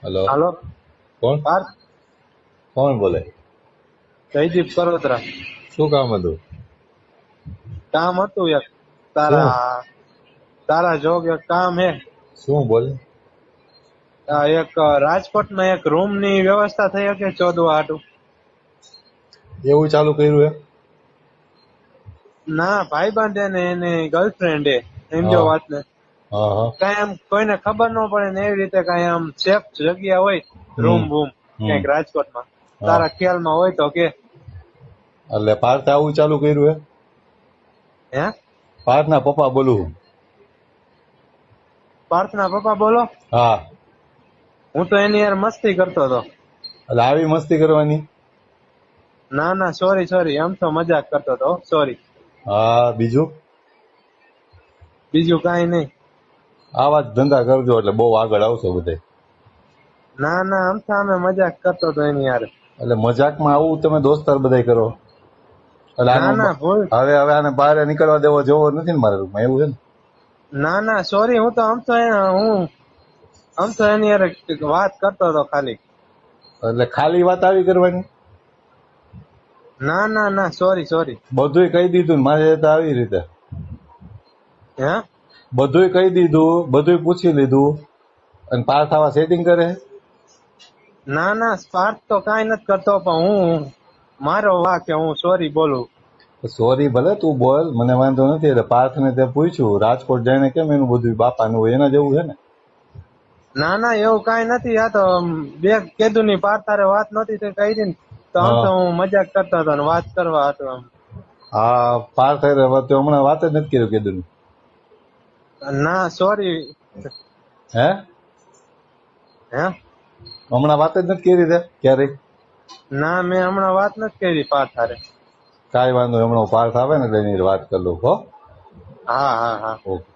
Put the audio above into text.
Hello. હાલો. કોણ પાર્થ. કોણ બોલે? જયદીપ કરોત્રા. શું કામ હતું? કામ હતું એક. શું તારા તારા જોગ એક કામ હે. શું બોલ? એક રાજકોટમાં એક રૂમ ની વ્યવસ્થા થઈ શકે ચોદવા હાટુ? એવું ચાલુ કર્યું હે? ના, ભાઈબંધ હે ને એની ગર્લફ્રેન્ડ હે. એમ જો હા વાત ને હા હા. કઈ એમ કોઈને ખબર ન પડે ને એવી રીતે કઈ આમ સેફ જગ્યા હોય રૂમ હમ બૂમ હમ કઈક રાજકોટમાં હા. તારા ખ્યાલમાં હોય તો કે. એટલે પાર્થ આવું ચાલુ કર્યું હે? હે? પાર્થના પપ્પા બોલું હું. પાર્થના પપ્પા બોલો? હા. હું તો એની યાર મસ્તી કરતો હતો. એટલે આવી મસ્તી કરવાની? ના ના, સોરી સોરી, એમ તો મજાક કરતો હતો, સોરી. હા, બીજું? બીજું કાંઈ નહીં. આવા જ ધંધા કરજો એટલે બહુ આગળ આવશો બધે. ના ના, આમ તો અમે મજાક કરતો હતો એની યાર. એટલે મજાકમાં આવું તમે દોસ્તાર બધાય કરો? એટલે ના આનો ના, ભૂલ. હવે હવે આને બહાર નીકળવા દેવો જોવો નથી ને મારા રૂમમાં, એવું છે ને? ના ના, સોરી. હું તો આમ તો એની યાર વાત કરતો હતો ખાલી. એટલે ખાલી વાત આવી કરવાની? ના ના ના, સોરી સોરી. બધુંય કહી દીધું ને મારે તો આવી રીતે. હે? બધુંય કહી દીધું, બધુંય પૂછી લીધું અને પાસ આવા સેટિંગ કરે? ના ના, સ્પાર્ક તો કાંઈ નથી કરતો, પણ હું મારો વાંક કે હું સોરી બોલું. સોરી ભલે તું બોલ, મને વાંધો નથી. એટલે પાર્થને તે પૂછ્યું રાજકોટ જઈને કેમ એનું બધું બાપાનું હોય એના જેવું છે ને? ના ના, એવું કાંઈ નથી. આ તો બે કીધું ની પાર તારે વાત નહોતી તે કરી ને, તો આમ તો હા હું મજાક કરતો હતો ને વાત કરવા હતો આમ. હા. પાર્થ તો હમણાં વાત જ નથી કર્યું કીધું. ના, સોરી. હે? હે? હમણાં વાત જ નથી કરી તે ક્યારેય? ના, મેં હમણાં વાત નથી કરી પાર્થ હારે. કાંઈ વાંધો નહીં, હમણાં પાર્થ આવે ને એટલે એની વાત કરી લઉં. હો. હા હા હા. ઓકે.